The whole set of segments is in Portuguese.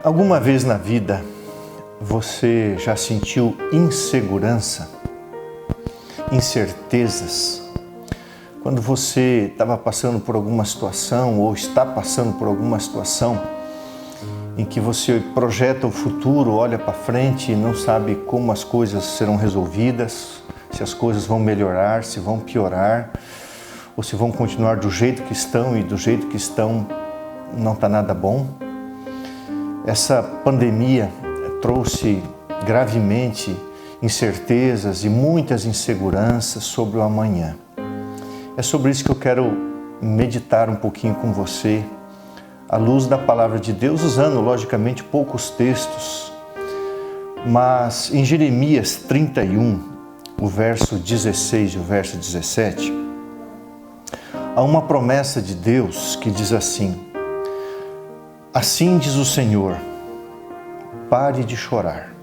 Alguma vez na vida você já sentiu insegurança, incertezas? Quando você estava passando por alguma situação ou está passando por alguma situação em que você projeta o futuro, olha para frente e não sabe como as coisas serão resolvidas, se as coisas vão melhorar, se vão piorar, ou se vão continuar do jeito que estão e do jeito que estão não está nada bom. Essa pandemia trouxe gravemente incertezas e muitas inseguranças sobre o amanhã. É sobre isso que eu quero meditar um pouquinho com você, à luz da palavra de Deus, usando logicamente poucos textos, mas em Jeremias 31, o verso 16 e o verso 17, há uma promessa de Deus que diz assim: assim diz o Senhor, pare de chorar,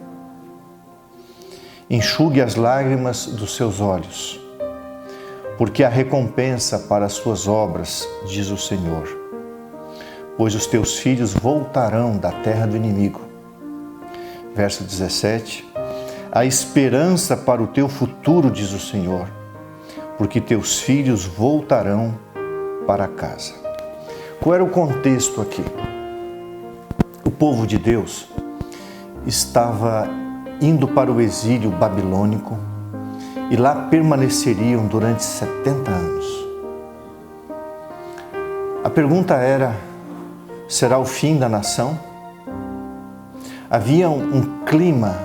enxugue as lágrimas dos seus olhos, porque há recompensa para as suas obras, diz o Senhor, pois os teus filhos voltarão da terra do inimigo. Verso 17, há esperança para o teu futuro, diz o Senhor, porque teus filhos voltarão para casa. Qual era o contexto aqui? O povo de Deus estava indo para o exílio babilônico e lá permaneceriam durante 70 anos. A pergunta era: será o fim da nação? Havia um clima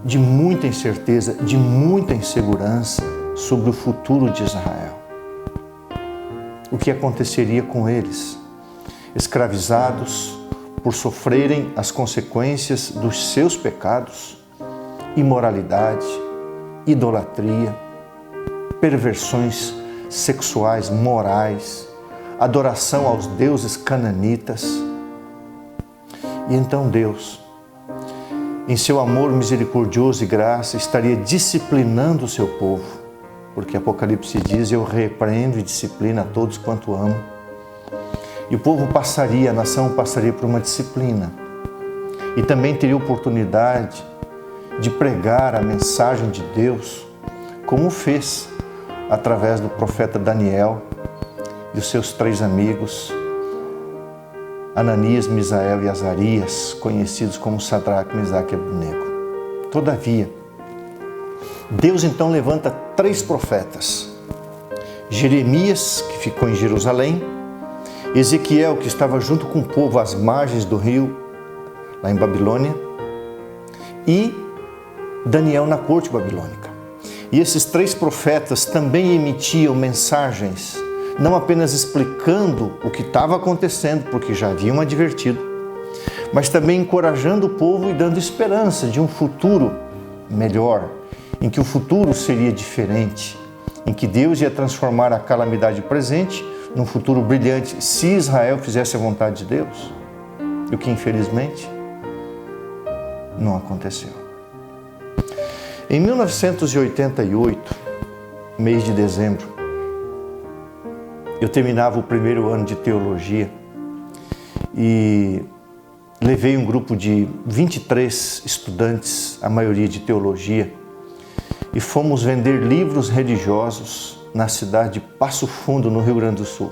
de muita incerteza, de muita insegurança sobre o futuro de Israel. O que aconteceria com eles? Escravizados por sofrerem as consequências dos seus pecados, imoralidade, idolatria, perversões sexuais, morais, adoração aos deuses cananitas. E então Deus, em seu amor misericordioso e graça, estaria disciplinando o seu povo, porque Apocalipse diz: eu repreendo e disciplino a todos quanto amo. E o povo passaria, a nação passaria por uma disciplina. E também teria oportunidade de pregar a mensagem de Deus, como fez através do profeta Daniel e os seus 3 amigos, Ananias, Misael e Azarias, conhecidos como Sadraque, Mesaque e Abednego. Todavia, Deus então levanta 3 profetas. Jeremias, que ficou em Jerusalém, Ezequiel, que estava junto com o povo às margens do rio, lá em Babilônia, e Daniel na corte babilônica. E esses 3 profetas também emitiam mensagens, não apenas explicando o que estava acontecendo, porque já haviam advertido, mas também encorajando o povo e dando esperança de um futuro melhor, em que o futuro seria diferente, em que Deus ia transformar a calamidade presente num futuro brilhante, se Israel fizesse a vontade de Deus, e o que infelizmente não aconteceu. Em 1988, mês de dezembro, eu terminava o 1º ano de teologia e levei um grupo de 23 estudantes, a maioria de teologia, e fomos vender livros religiosos na cidade de Passo Fundo, no Rio Grande do Sul.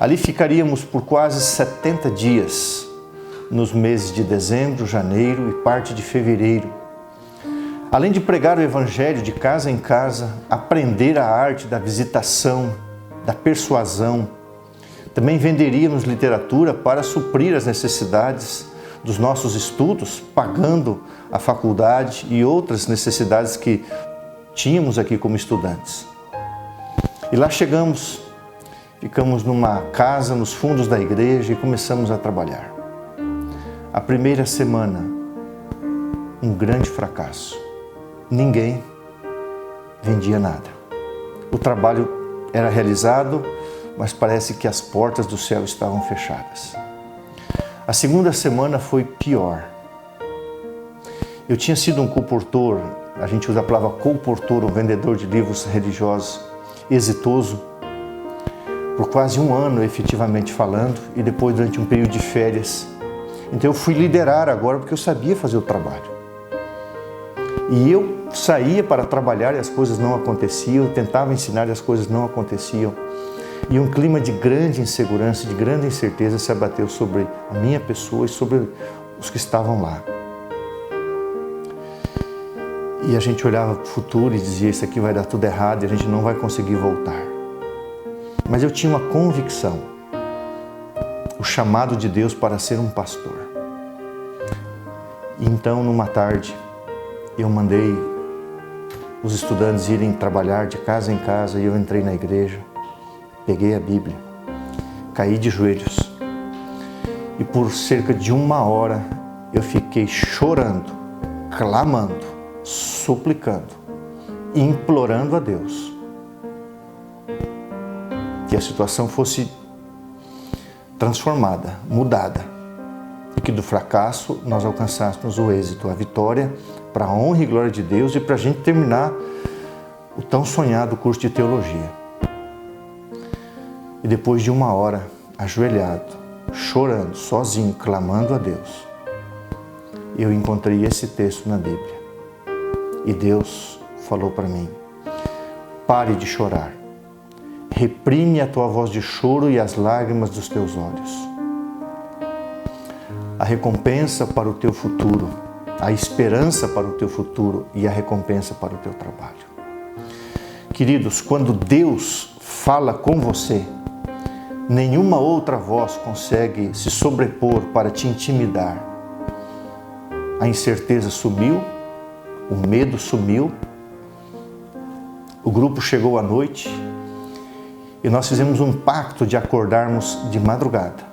Ali ficaríamos por quase 70 dias, nos meses de dezembro, janeiro e parte de fevereiro. Além de pregar o Evangelho de casa em casa, aprender a arte da visitação, da persuasão, também venderíamos literatura para suprir as necessidades dos nossos estudos, pagando a faculdade e outras necessidades que tínhamos aqui como estudantes. E lá chegamos, ficamos numa casa nos fundos da igreja e começamos a trabalhar. A primeira semana, um grande fracasso. Ninguém vendia nada. O trabalho era realizado, mas parece que as portas do céu estavam fechadas. A segunda semana foi pior. Eu tinha sido um colportor, a gente usa a palavra colportor, um vendedor de livros religiosos, exitoso, por quase um ano efetivamente falando, e depois durante um período de férias Então eu fui liderar agora porque eu sabia fazer o trabalho. E eu saía para trabalhar e as coisas não aconteciam, eu tentava ensinar e as coisas não aconteciam. E um clima de grande insegurança, de grande incerteza se abateu sobre a minha pessoa e sobre os que estavam lá. E a gente olhava para o futuro e dizia, isso aqui vai dar tudo errado e a gente não vai conseguir voltar. Mas eu tinha uma convicção, o chamado de Deus para ser um pastor. E então, numa tarde, eu mandei os estudantes irem trabalhar de casa em casa e eu entrei na igreja, peguei a Bíblia, caí de joelhos e por cerca de 1 hora eu fiquei chorando, clamando, suplicando, implorando a Deus que a situação fosse transformada, mudada e que do fracasso nós alcançássemos o êxito, a vitória, para a honra e glória de Deus e para a gente terminar o tão sonhado curso de teologia. E depois de 1 hora, ajoelhado, chorando, sozinho, clamando a Deus, eu encontrei esse texto na Bíblia. E Deus falou para mim, pare de chorar, reprime a tua voz de choro e as lágrimas dos teus olhos. A recompensa para o teu futuro, a esperança para o teu futuro e a recompensa para o teu trabalho. Queridos, quando Deus fala com você, nenhuma outra voz consegue se sobrepor para te intimidar. A incerteza sumiu, o medo sumiu, o grupo chegou à noite e nós fizemos um pacto de acordarmos de madrugada,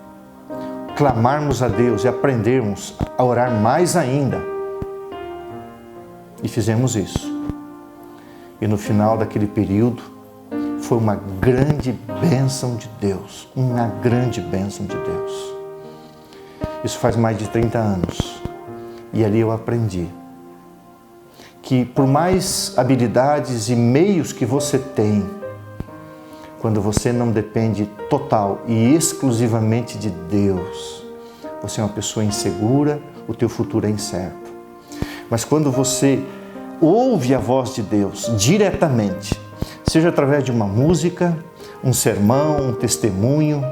clamarmos a Deus e aprendermos a orar mais ainda. E fizemos isso. E no final daquele período, foi uma grande bênção de Deus, uma grande bênção de Deus. Isso faz mais de 30 anos. E ali eu aprendi que por mais habilidades e meios que você tem, quando você não depende total e exclusivamente de Deus, você é uma pessoa insegura, o teu futuro é incerto. Mas quando você ouve a voz de Deus diretamente, seja através de uma música, um sermão, um testemunho,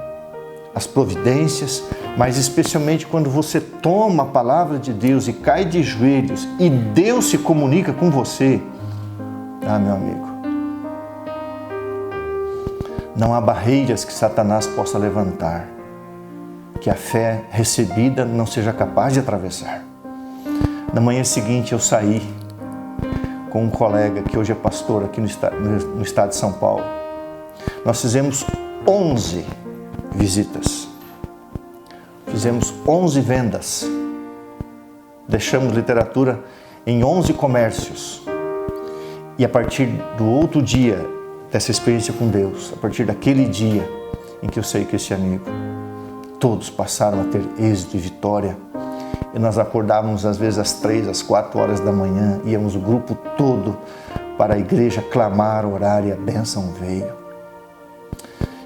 as providências, mas especialmente quando você toma a palavra de Deus e cai de joelhos e Deus se comunica com você, meu amigo, não há barreiras que Satanás possa levantar, que a fé recebida não seja capaz de atravessar. Na manhã seguinte eu saí com um colega que hoje é pastor aqui no estado de São Paulo. Nós fizemos 11 visitas, fizemos 11 vendas, deixamos literatura em 11 comércios. E a partir do outro dia dessa experiência com Deus, a partir daquele dia em que eu saí com esse amigo, todos passaram a ter êxito e vitória. E nós acordávamos às vezes às 3, às 4 horas da manhã, íamos o grupo todo para a igreja clamar, orar e a bênção veio.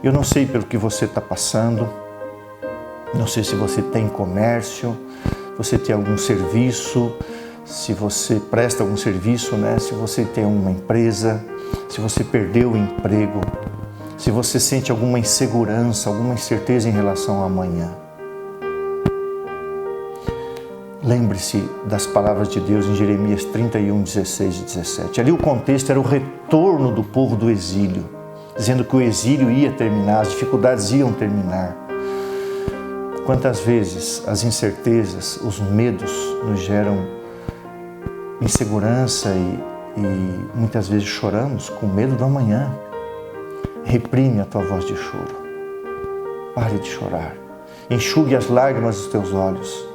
Eu não sei pelo que você está passando, não sei se você tem comércio, você tem algum serviço, se você presta algum serviço, se você tem uma empresa, se você perdeu o emprego, se você sente alguma insegurança, alguma incerteza em relação ao amanhã. Lembre-se das palavras de Deus em Jeremias 31, 16 e 17. Ali o contexto era o retorno do povo do exílio, dizendo que o exílio ia terminar, as dificuldades iam terminar. Quantas vezes as incertezas, os medos nos geram insegurança e muitas vezes choramos com medo do amanhã. Reprime a tua voz de choro. Pare de chorar. Enxugue as lágrimas dos teus olhos.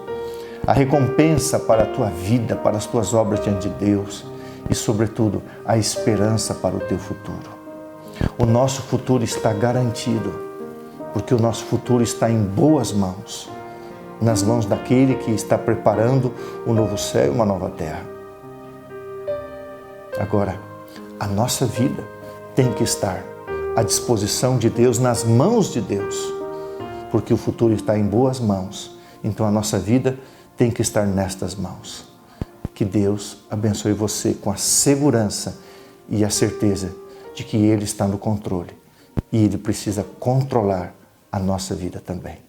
A recompensa para a tua vida, para as tuas obras diante de Deus e, sobretudo, a esperança para o teu futuro. O nosso futuro está garantido, porque o nosso futuro está em boas mãos, nas mãos daquele que está preparando um novo céu e uma nova terra. Agora, a nossa vida tem que estar à disposição de Deus, nas mãos de Deus, porque o futuro está em boas mãos, Então a nossa vida tem que estar nestas mãos. Que Deus abençoe você com a segurança e a certeza de que Ele está no controle e Ele precisa controlar a nossa vida também.